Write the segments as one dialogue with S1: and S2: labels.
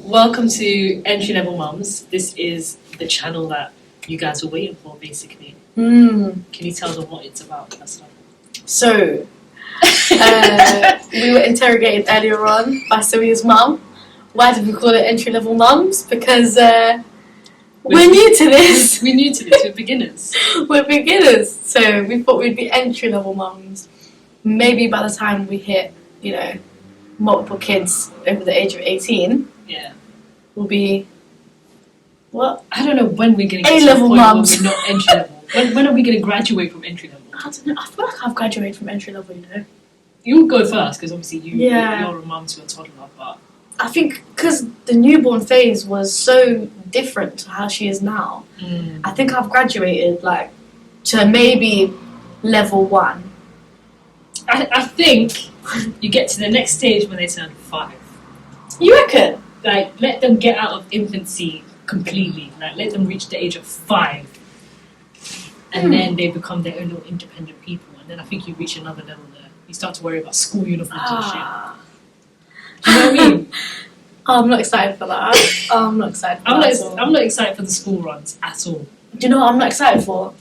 S1: welcome to Entry Level Mums. This is the channel that you guys were waiting for, basically. Can you tell them what it's about?
S2: So, we were interrogated earlier on by Sawiya's mum. Why did we call it Entry Level Mums? Because we're new to this.
S1: We're new to this. We're beginners.
S2: We're beginners. So we thought we'd be Entry Level Mums. Maybe by the time we hit, multiple kids over the age of 18, we'll be, what?
S1: I don't know when we're going to get
S2: A-level
S1: to the point
S2: mums.
S1: where we're not entry level. When are we going to graduate from entry level?
S2: I don't know. I feel like I've graduated from entry level,
S1: You'll go first, because obviously you're a mum to a toddler, but...
S2: I think because the newborn phase was so different to how she is now, I think I've graduated, to maybe level 1.
S1: I think you get to the next stage when they turn 5.
S2: You reckon?
S1: Let them get out of infancy completely. Let them reach the age of 5. And then they become their own little independent people. And then I think you reach another level there. You start to worry about school uniforms and shit. Do you know what I mean?
S2: I'm not excited for that. I'm not excited for that.
S1: I'm not excited for the school runs at all.
S2: Do you know what I'm not excited for?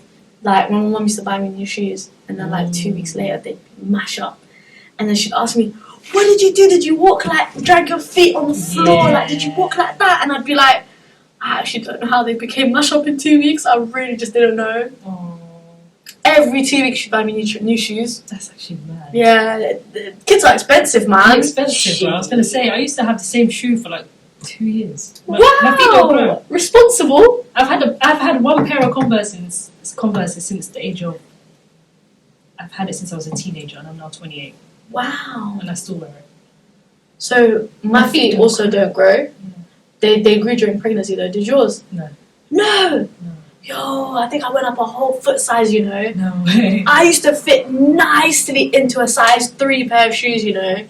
S2: When my mum used to buy me new shoes, and then 2 weeks later they'd mash up. And then she'd ask me, what did you do? Did you walk drag your feet on the floor?
S1: Yeah.
S2: Did you walk like that? And I'd be like, I actually don't know how they became mash up in 2 weeks. I really just didn't know.
S1: Oh.
S2: Every 2 weeks she'd buy me new shoes.
S1: That's actually mad.
S2: Yeah, the kids are expensive, man.
S1: They're expensive, bro. I was going to say, I used to have the same shoe for 2 years. My feet don't grow.
S2: Responsible.
S1: I've had one pair of Converses since the age of... I've had it since I was a teenager, and I'm now 28.
S2: Wow.
S1: And I still wear it.
S2: So my feet also don't grow. They grew during pregnancy though. Did yours? No. Yo, I think I went up a whole foot size,
S1: No way.
S2: I used to fit nicely into a size 3 pair of shoes, And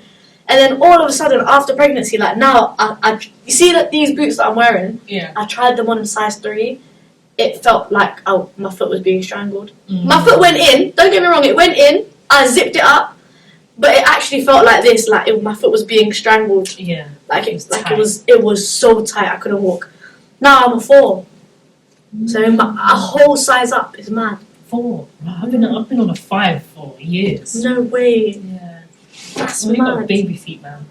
S2: then all of a sudden after pregnancy, now, you see these boots that I'm wearing?
S1: Yeah.
S2: I tried them on in size 3. It felt like, my foot was being strangled. My foot went in, don't get me wrong, it went in, I zipped it up. But it actually felt like this, my foot was being strangled.
S1: Yeah.
S2: It was so tight I couldn't walk. Now I'm a 4. So a whole size up is mad.
S1: 4. I've been on a 5 for years.
S2: No way.
S1: Yeah.
S2: That's
S1: You got
S2: mad.
S1: baby feet, man.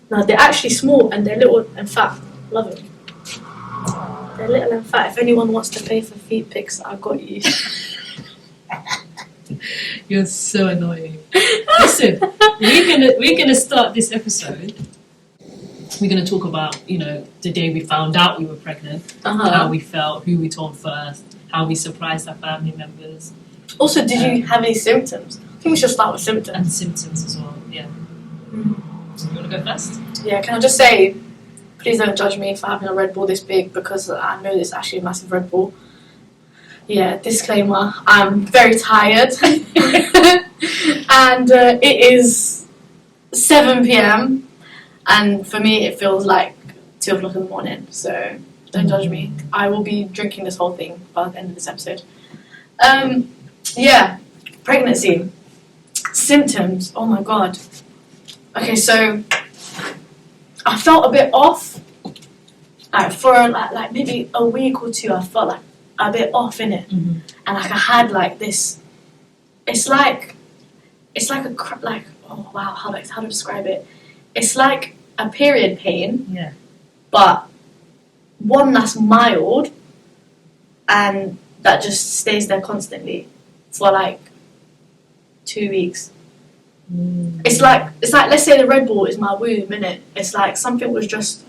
S2: No, they're actually small and they're little and fat. Love it. They're little and fat. If anyone wants to pay for feet pics, I got you.
S1: You're so annoying. Listen, we're gonna start this episode. We're gonna talk about the day we found out we were pregnant, how we felt, who we told first, how we surprised our family members.
S2: Also, did you have any symptoms? I think we should start with symptoms.
S1: And symptoms as well. Yeah. You wanna go first?
S2: Yeah. Can I just say, please don't judge me for having a Red Bull this big because I know it's actually a massive Red Bull. Yeah, disclaimer, I'm very tired and it is 7 p.m. and for me it feels like 2 o'clock in the morning, so don't judge me. I will be drinking this whole thing by the end of this episode. Pregnancy. Symptoms, oh my god. Okay, so I felt a bit off. For maybe a week or 2 I felt like a bit off in it, and I had this. It's like oh wow, how to describe it? It's like a period pain, but one that's mild, and that just stays there constantly for 2 weeks. It's like let's say the Red Bull is my womb, innit? It's like something was just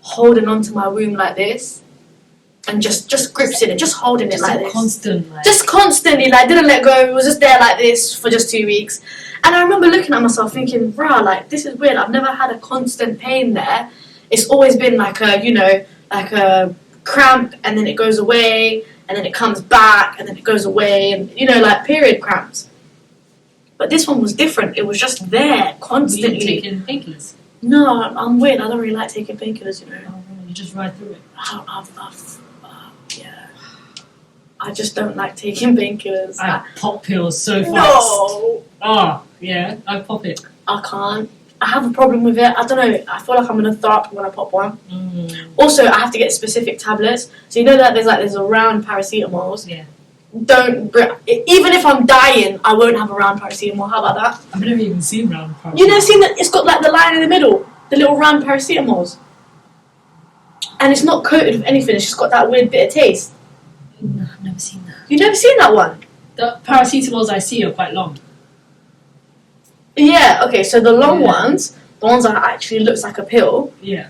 S2: holding onto my womb like this. And just grips in it, just holding it like this. Just constantly, didn't let go. It was just there like this for just 2 weeks. And I remember looking at myself thinking, this is weird. I've never had a constant pain there. It's always been like a cramp, and then it goes away, and then it comes back, and then it goes away, and period cramps. But this one was different. It was just there constantly.
S1: Were you taking painkillers?
S2: No, I'm weird. I don't really like taking painkillers,
S1: Oh, you just ride through it.
S2: Yeah. I just don't like taking painkillers.
S1: I pop pills so fast.
S2: No!
S1: Oh, yeah, I pop it.
S2: I can't. I have a problem with it. I don't know. I feel like I'm gonna throw up when I pop one. Also, I have to get specific tablets. So you know that there's a round paracetamols.
S1: Yeah.
S2: Even if I'm dying, I won't have a round paracetamol. How about that?
S1: I've never even seen round paracetamol.
S2: You never seen that? It's got like the line in the middle, the little round paracetamols, and it's not coated with anything. It's just got that weird bitter taste.
S1: No, I've never seen that.
S2: You've never seen that one?
S1: The paracetamols I see are quite long.
S2: Yeah. Okay. So the long ones, the ones that actually looks like a pill.
S1: Yeah.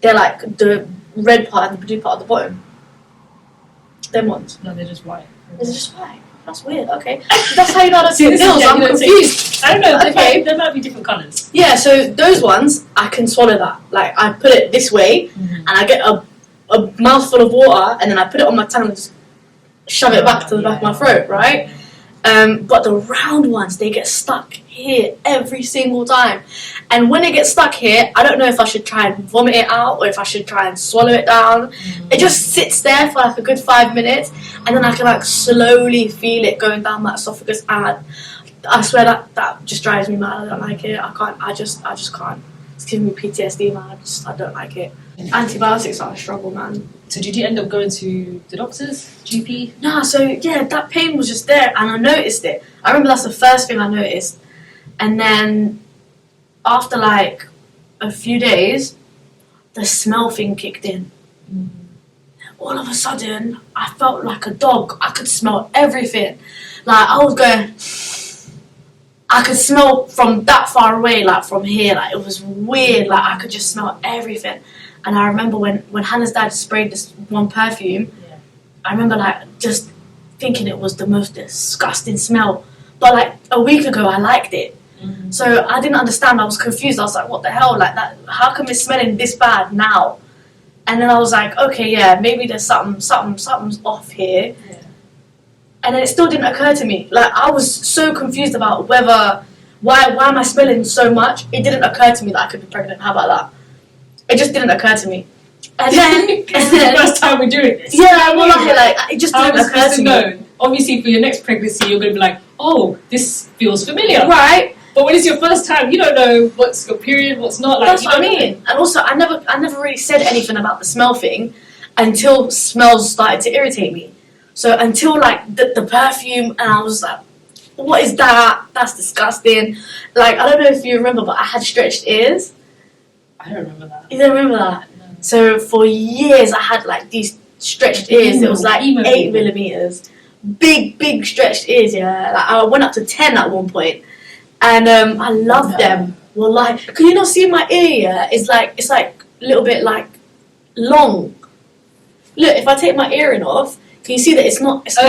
S2: They're like the red part and the blue part at the bottom. Them ones.
S1: No, they're just white.
S2: Is it just white? That's weird. Okay. That's how you know how to
S1: See,
S2: see
S1: this
S2: pills.
S1: is- yeah,
S2: I'm
S1: you know, so-
S2: confused.
S1: I don't know.
S2: Okay.
S1: There might be different colours.
S2: Yeah. So those ones, I can swallow that. Like I put it this way, and I get a mouthful of water, and then I put it on my tongue and just shove it back to the back of my throat, right? But the round ones, they get stuck here every single time. And when it gets stuck here, I don't know if I should try and vomit it out or if I should try and swallow it down. It just sits there for like a good 5 minutes, and then I can like slowly feel it going down my esophagus, and I swear that just drives me mad. I don't like it. I just can't. It's giving me PTSD, man. I don't like it. Antibiotics are a struggle, man.
S1: So did you end up going to the doctors, GP?
S2: Nah, so yeah, that pain was just there, and I noticed it. I remember that's the first thing I noticed, and then after like a few days, the smell thing kicked in. All of a sudden, I felt like a dog. I could smell everything. Like I was going, I could smell from that far away, like from here. Like it was weird. Like I could just smell everything. And I remember when Hannah's dad sprayed this one perfume, I remember like just thinking it was the most disgusting smell. But like a week ago, I liked it. So I didn't understand. I was confused. I was like, what the hell? Like that? How come it's smelling this bad now? And then I was like, okay, yeah, maybe there's something's off here. Yeah. And then it still didn't occur to me. Like I was so confused about why am I smelling so much? It didn't occur to me that I could be pregnant. How about that? It just didn't occur to me. And then
S1: it's the first time we're doing this.
S2: Yeah, well, like it just didn't occur to me.
S1: Know. Obviously, for your next pregnancy, you're going to be like, oh, this feels familiar,
S2: right?
S1: But when it's your first time, you don't know what's your period, what's not. Like,
S2: that's what I mean. And also, I never really said anything about the smell thing until smells started to irritate me. So until like the perfume, and I was like, what is that? That's disgusting. Like I don't know if you remember, but I had stretched ears.
S1: I don't remember that.
S2: You don't remember that? No. So for years I had like these stretched ears. It was like 8 millimeters. Big stretched ears, yeah. Like I went up to 10 at one point. And I loved them. Well, like, can you not see my ear? Yeah? It's like a little bit like long. Look, if I take my earring off, can you see that it's not
S1: it's a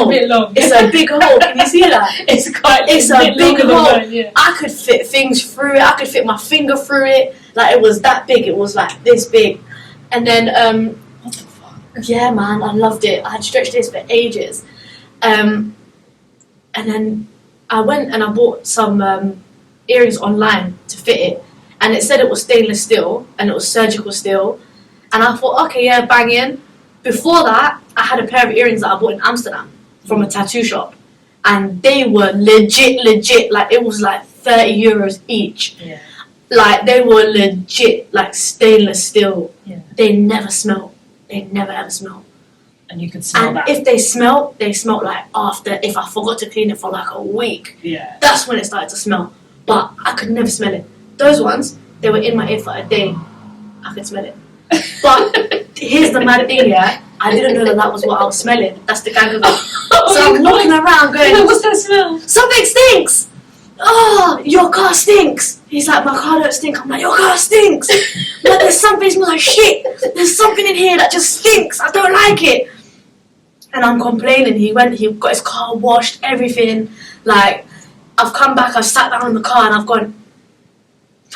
S1: bit long.
S2: It's a big hole. Can you see that?
S1: It's
S2: a big hole.
S1: Mine, yeah.
S2: I could fit things through it. I could fit my finger through it. Like it was that big. It was like this big. And then
S1: what the fuck?
S2: Yeah, man, I loved it. I had stretched this for ages. And then I went and I bought some earrings online to fit it, and it said it was stainless steel and it was surgical steel, and I thought, okay, yeah, bang in. Before that, I had a pair of earrings that I bought in Amsterdam from a tattoo shop, and they were legit. Like it was like 30 euros each.
S1: Yeah.
S2: Like they were legit, like stainless steel.
S1: Yeah.
S2: They never smell. They never ever smell.
S1: And you could smell that.
S2: And if they smelled like after, if I forgot to clean it for like a week.
S1: Yeah.
S2: That's when it started to smell. But I could never smell it. Those ones, they were in my ear for a day. I could smell it. But here's the mad thing, yeah. I didn't know that was what I was smelling. That's the gag of it. So I'm walking around going,
S1: what's that smell?
S2: Something stinks! Oh, your car stinks! He's like, my car don't stink. I'm like, your car stinks! Like, there's something smells like shit. There's something in here that just stinks. I don't like it. And I'm complaining. He got his car washed, everything. Like, I've come back, I've sat down in the car and I've gone,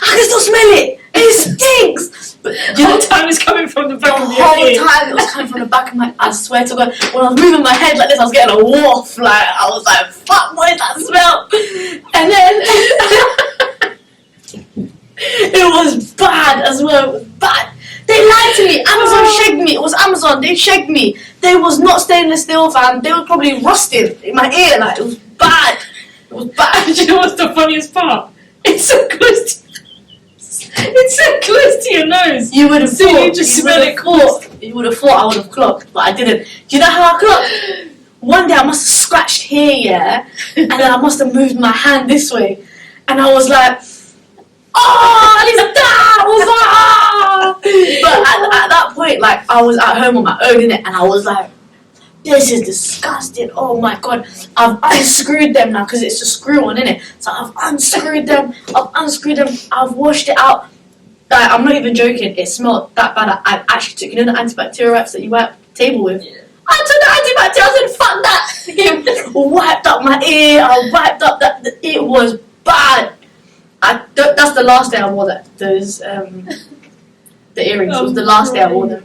S2: I can still smell it! It stinks! But
S1: the whole time it's coming from the back of your
S2: The
S1: head.
S2: whole time it was coming from the back of my, I swear to God, when I was moving my head like this, I was getting a waft. Like, I was like, fuck, what is that smell? And then, it was bad as well, it was bad. They lied to me. Amazon shagged me. It was Amazon. They shagged me. They was not stainless steel, fam. They were probably rusted in my ear. Like, it was bad. It was bad.
S1: Do you know what's the funniest part? It's so good. It's so close to your nose.
S2: You would have
S1: So
S2: thought.
S1: you just smell it close.
S2: You would have thought I would have clocked, but I didn't. Do you know how I clocked? One day I must have scratched here, yeah, and then I must have moved my hand this way, and I was like, oh, it's that! I was like, ah! But at that point, like, I was at home on my own, innit, and I was like, this is disgusting. Oh my god, I've unscrewed them now because it's a screw on, innit? So I've unscrewed them. I've washed it out. Like, I'm not even joking. It smelled that bad. I actually took, you know, the antibacterial wipes that you wipe the table with.
S1: Yeah.
S2: I took the antibacterial. I said, fuck that. Wiped up my ear. I wiped up that. It was bad. That's the last day I wore those the earrings. It was the last day I wore them,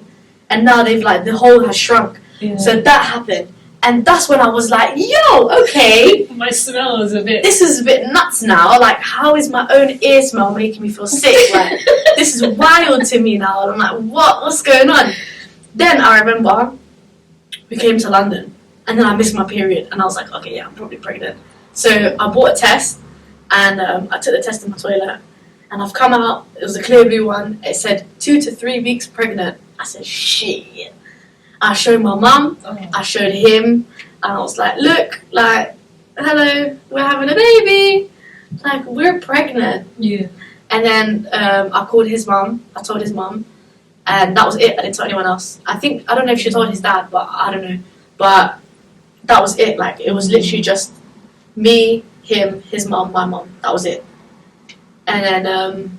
S2: and now they've like the hole has shrunk.
S1: Yeah.
S2: So that happened, and that's when I was like, yo, okay,
S1: My smell is a bit.
S2: this is a bit nuts now. Like, how is my own ear smell making me feel sick? Like, this is wild to me now. And I'm like, what's going on? Then I remember we came to London, and then I missed my period, and I was like, okay, yeah, I'm probably pregnant. So I bought a test, and I took the test in my toilet, and I've come out. It was a clear blue one. It said 2 to 3 weeks pregnant. I said, shit. I showed my mum, I showed him, and I was like, look, like, hello, we're having a baby, like, we're pregnant.
S1: Yeah.
S2: And then I called his mum, I told his mum, and that was it. I didn't tell anyone else. I don't know if she told his dad, but I don't know. But that was it. Like, it was literally just me, him, his mum, my mum. That was it. And then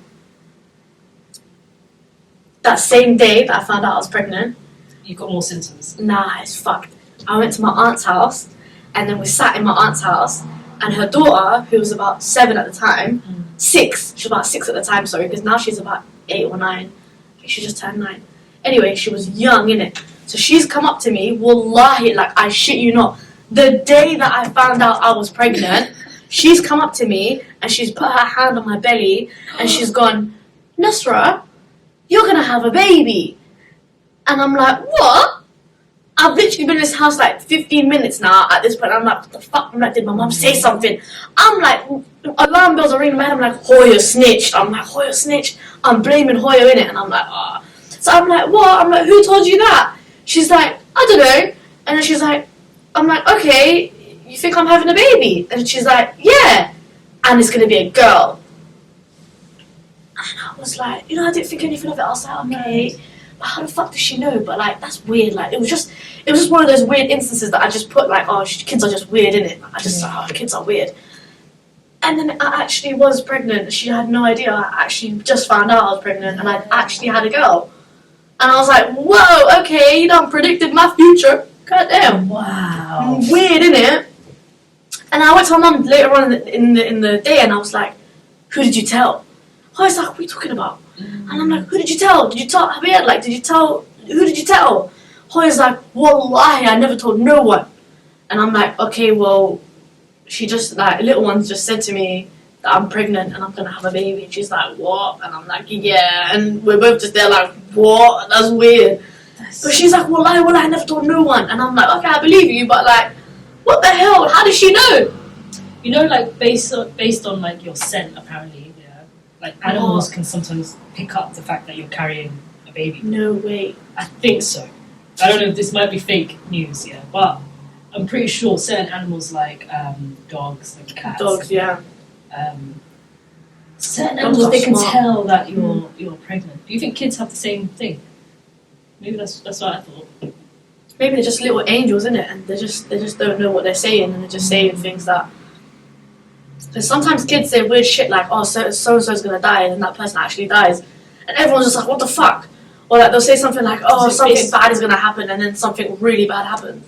S2: that same day that I found out I was pregnant,
S1: You got more symptoms.
S2: nah, it's fucked. I went to my aunt's house, and then we sat in my aunt's house, and her daughter, who was about 7 at the time, 6, she was about 6 at the time, sorry, because now she's about 8 or 9. I think she just turned 9. Anyway, she was young, innit? So she's come up to me, wallahi, like, I shit you not, the day that I found out I was pregnant, she's come up to me, and she's put her hand on my belly, and she's gone, Nasra, you're gonna have a baby. And I'm like, what? I've literally been in this house like 15 minutes now at this point. I'm like, what the fuck? I'm like, did my mum say something? I'm like, alarm bells are ringing in my head. I'm like, Hoya snitched. I'm like, Hoya snitched. I'm blaming Hoya in it. And I'm like, ah. So I'm like, what? I'm like, who told you that? She's like, I don't know. And then she's like, I'm like, okay, you think I'm having a baby? And she's like, yeah. And it's going to be a girl. And I was like, you know, I didn't think anything of it. I was like, okay. How the fuck does she know? But like, that's weird. Like, it was just one of those weird instances that I just put like, oh, kids are just weird, innit? I just like, oh, kids are weird. And then I actually was pregnant. She had no idea. I actually just found out I was pregnant, and I actually had a girl. And I was like, whoa, okay, you done predicted my future. Goddamn.
S1: Wow.
S2: Weird, innit? And I went to my mum later on in the day, and I was like, who did you tell? I was like, what are you talking about? And I'm like, who did you tell? Did you tell Javier? Like, who did you tell? Hoya's like, wallahi, I never told no one. And I'm like, okay, well, she just, like, little ones just said to me that I'm pregnant and I'm gonna have a baby. And she's like, what? And I'm like, yeah. And we're both just there like, what? That's weird. But she's like, wallahi, I never told no one. And I'm like, okay, I believe you, but like, what the hell? How does she know?
S1: You know, like, based on like your scent, apparently. Like, animals can sometimes pick up the fact that you're carrying a baby.
S2: No way.
S1: I think so. I don't know if this might be fake news, yeah, but I'm pretty sure certain animals like dogs, like cats.
S2: Dogs, yeah.
S1: Certain
S2: Dogs
S1: animals,
S2: are
S1: they can
S2: smart.
S1: tell that you're pregnant. Do you think kids have the same thing? Maybe that's what I thought.
S2: Maybe they're just little angels, innit? And they just don't know what they're saying, and they're just saying things that. Because sometimes kids say weird shit like, oh, so and so's gonna die, and then that person actually dies, and everyone's just like, what the fuck? Or like they'll say something like, oh, something bad is gonna happen, and then something really bad happens.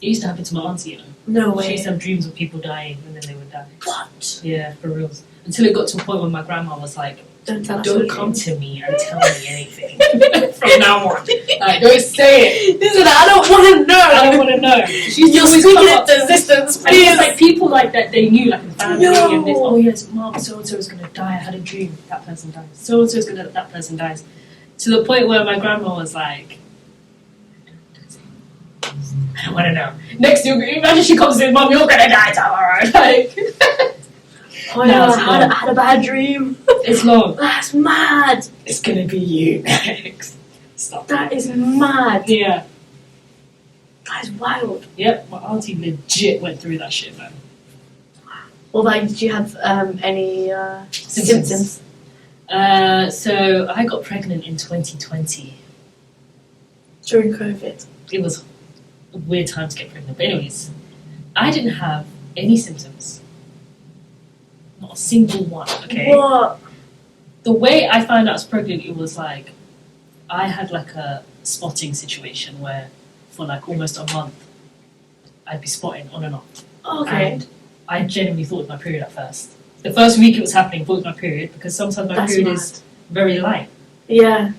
S1: It used to happen to my auntie, you know.
S2: No way.
S1: She used to have dreams of people dying, and then they would die.
S2: What?
S1: Yeah, for reals. Until it got to a point where my grandma was like,
S2: Don't tell us.
S1: don't come to me and tell me anything from now on. Like, don't say it.
S2: Listen, I don't want to know.
S1: I don't want to know.
S2: You're speaking into existence,
S1: And
S2: please.
S1: it's like people like that they knew, like in family,
S2: No.
S1: and this, oh yes, mom, so and so is gonna die. I had a dream. That person dies. So and so is gonna. That person dies. To the point where my grandma was like, I don't want to know. Next, imagine she comes in, mom, you're gonna die tomorrow. Like,
S2: Oh yeah, I had a bad dream.
S1: It's long.
S2: That's mad.
S1: It's gonna be you next. Stop.
S2: That is mad.
S1: Yeah.
S2: That is wild.
S1: Yep, my auntie legit went through that shit, man.
S2: Well, like, did you have any symptoms?
S1: So I got pregnant in 2020.
S2: During COVID?
S1: It was a weird time to get pregnant. But anyways, I didn't have any symptoms. Not a single one, okay?
S2: What?
S1: The way I found out I was pregnant, it was like, I had like a spotting situation where for like almost a month, I'd be spotting on and off.
S2: Okay.
S1: And I genuinely thought it was my period at first. The first week it was happening, I thought it was my period, because sometimes my period is very light.
S2: Yeah.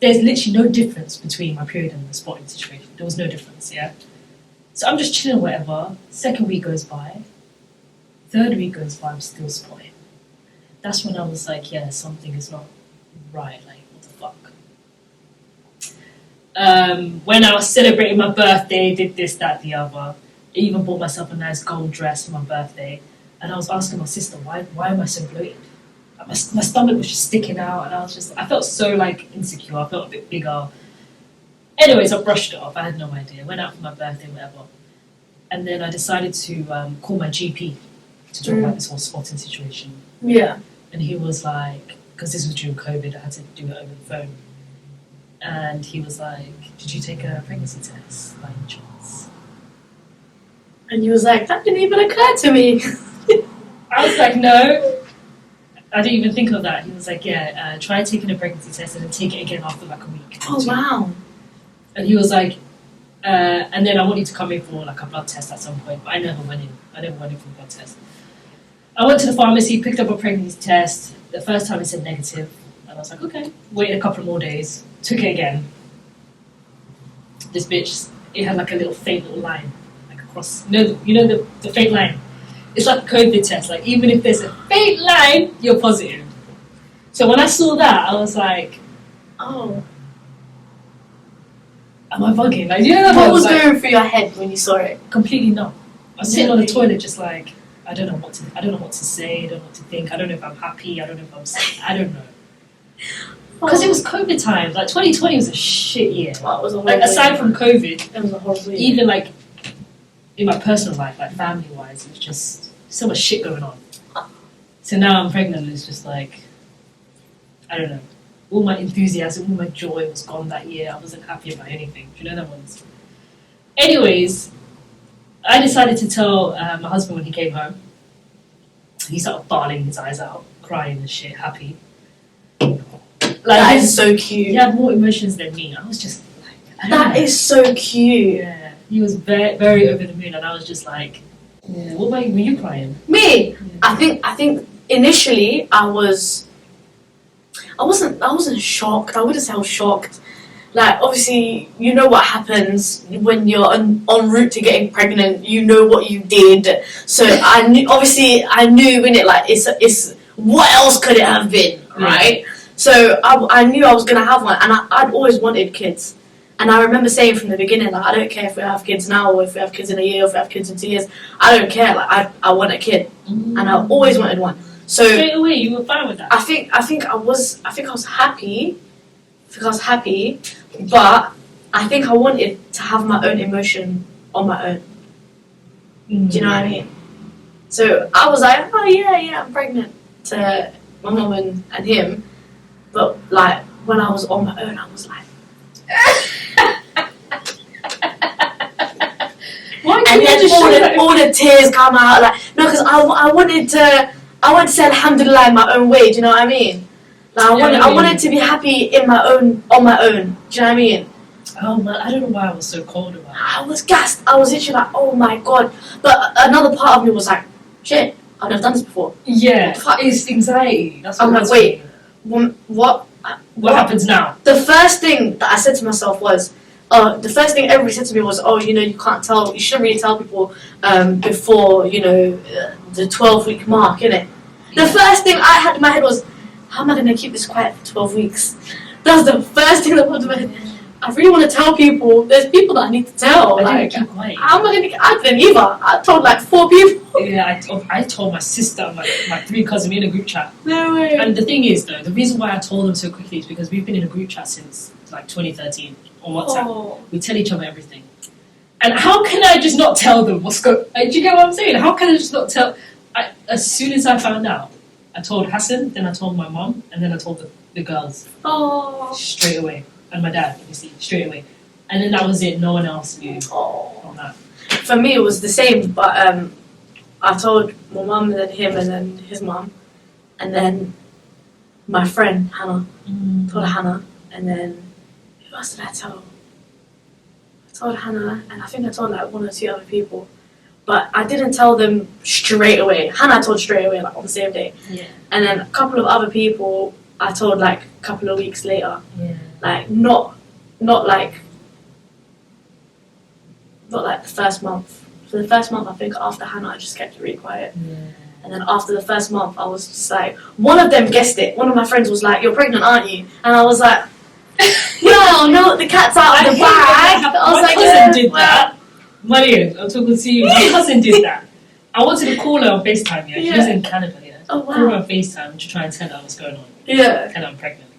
S1: There's literally no difference between my period and the spotting situation. There was no difference, yeah? So I'm just chilling, whatever. Second week goes by. Third week goes by, I'm still spotting. That's when I was like, yeah, something is not right. Like, what the fuck? When I was celebrating my birthday, did this, that, the other. I even bought myself a nice gold dress for my birthday. And I was asking my sister, why am I so bloated? Like, my stomach was just sticking out, and I felt so like insecure. I felt a bit bigger. Anyways, I brushed it off. I had no idea. Went out for my birthday, whatever. And then I decided to call my GP to talk about this whole spotting situation.
S2: Yeah.
S1: And he was like, because this was during COVID, I had to do it over the phone. And he was like, did you take a pregnancy test by any chance?
S2: And you was like, that didn't even occur to me.
S1: I was like, no. I didn't even think of that. He was like, yeah, try taking a pregnancy test and then take it again after like a week.
S2: Oh, wow.
S1: And he was like, and then I want you to come in for like a blood test at some point. But I never went in. I never went in for a blood test. I went to the pharmacy, picked up a pregnancy test. The first time it said negative. And I was like, okay. Waited a couple more days. Took it again. This bitch, it had like a little faint little line. Like across, you know the faint line? It's like a COVID test. Like even if there's a faint line, you're positive. So when I saw that, I was like, oh. Am I bugging? Like, you know,
S2: what was going through your head when you saw it?
S1: Completely numb. I was sitting on the toilet, just like I don't know what to say. I don't know what to think. I don't know if I'm happy. I don't know if I'm sad. I don't know. Because it was COVID times. Like 2020 was a shit year.
S2: Well, it was a
S1: like aside from COVID,
S2: it was a horrible year.
S1: Even like in my personal life, like family wise, it was just so much shit going on. So now I'm pregnant, and it's just like I don't know. All my enthusiasm, all my joy was gone that year. I wasn't happy about anything. Do you know that ones? Anyways, I decided to tell my husband when he came home. He started bawling his eyes out, crying and shit, happy. Like,
S2: that is so cute.
S1: He had more emotions than me. I was just like,
S2: that is so cute.
S1: Yeah, he was very, very over the moon, and I was just like, yeah. What about you? Were you crying?
S2: Me? Yeah. I think initially I wasn't shocked. I wouldn't say I was shocked. Like, obviously, you know what happens when you're en route to getting pregnant. You know what you did. So I knew in it, like, it's what else could it have been, right? So I knew I was going to have one, and I'd always wanted kids. And I remember saying from the beginning, like, I don't care if we have kids now, or if we have kids in a year, or if we have kids in 2 years. I don't care. Like, I want a kid. And I always wanted one. So
S1: straight away, you were fine with that.
S2: I think I was happy. I was happy, but I think I wanted to have my own emotion on my own. Do you know what I mean? So I was like, oh yeah, I'm pregnant to my mum and him. But like when I was on my own, I was like,
S1: why
S2: and then all the tears come out. Like no, because I wanted to say alhamdulillah in my own way. Do you know what I mean? Like, I wanted to be happy on my own. Do you know what I mean?
S1: Oh man, I don't know why I was so cold about it.
S2: I was gassed. I was literally like, oh my god. But another part of me was like, shit, I've never done this before.
S1: Yeah, it's anxiety. That's what
S2: I'm like, wait, what
S1: happens now?
S2: The first thing that I said to myself was, the first thing everybody said to me was, oh, you know, you shouldn't really tell people before, you know, the 12-week mark, innit? The first thing I had in my head was, how am I going to keep this quiet for 12 weeks? That was the first thing that popped in my head. I really want to tell people. There's people that I need to tell.
S1: I didn't keep quiet.
S2: How am I going to? I didn't either. I told like 4 people.
S1: Yeah, I told my sister, my 3 cousins in a group chat.
S2: No way.
S1: And the thing is, though, the reason why I told them so quickly is because we've been in a group chat since like 2013 on WhatsApp.
S2: Oh.
S1: We tell each other everything. And how can I just not tell them what's going? Do you get what I'm saying? How can I just not tell? As soon as I found out, I told Hassan, then I told my mum, and then I told the girls.
S2: Oh.
S1: Straight away. And my dad, obviously, straight away. And then that was it. No one else knew on that.
S2: For me, it was the same, but I told my mum and then him and then his mum, and then my friend Hannah. Told Hannah, and then who else did I tell? I told Hannah, and I think I told like 1 or 2 other people, but I didn't tell them straight away. Hannah I told straight away, like on the same day.
S1: Yeah.
S2: And then a couple of other people I told like a couple of weeks later.
S1: Yeah.
S2: Like not like the first month. For the first month, I think after Hannah, I just kept it really quiet.
S1: Yeah.
S2: And then after the first month, I was just like, one of them guessed it. One of my friends was like, "You're pregnant, aren't you?" And I was like, "Well, no, the cat's out of the bag." I was
S1: my cousin did that. Mariam, I'm talking to you. My cousin did that. I wanted to call her on FaceTime. Yeah, she was in Canada. Yeah.
S2: Oh wow.
S1: Call her on FaceTime to try and tell her what's going on.
S2: Yeah.
S1: Tell her I'm pregnant.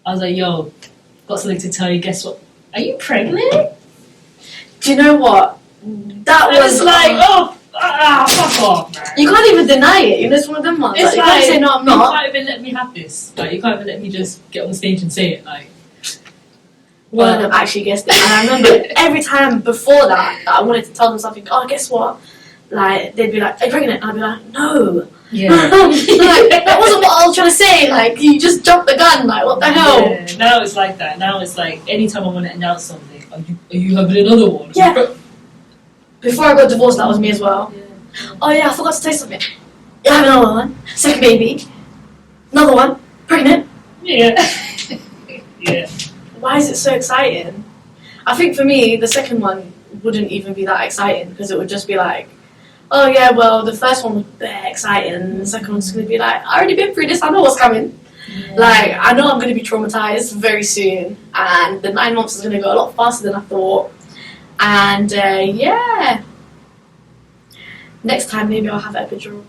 S1: I was like, "Yo, got something to tell you. Guess what? Are you pregnant?"
S2: Do you know what? That
S1: And
S2: was
S1: it's like, fuck off, man.
S2: you can't even deny it. You know, it's one of them ones.
S1: It's
S2: like, you can't say no, I'm
S1: You
S2: not.
S1: can't even let me have this. Like, you can't even let me just get on the stage and say it. Like,
S2: One of them actually guessed it, and I remember every time before that I wanted to tell them something. Oh, guess what? Like they'd be like, "Are you pregnant?" And I'd be like, "No."
S1: yeah.
S2: Like, that wasn't what I was trying to say. Like you just jumped the gun. Like what the hell?
S1: Yeah. Now it's like that. Now it's like anytime I want to announce something, are you having another one?
S2: Yeah. Before I got divorced, that was me as well. Oh yeah, I forgot to say something. You have another one. Second baby. Another one. Pregnant.
S1: Yeah. Yeah.
S2: Why is it so exciting? I think for me, the second one wouldn't even be that exciting because it would just be like, oh yeah, well the first one was very exciting and the second one's going to be like, I already been through this, I know what's coming.
S1: Yeah.
S2: Like, I know I'm going to be traumatized very soon and the 9 months is going to go a lot faster than I thought. And yeah. Next time maybe I'll have epidural.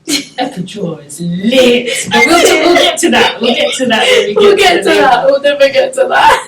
S1: Epidural is lit. But we'll get to that. We'll get to that when we
S2: We'll get to that. We'll never get to that.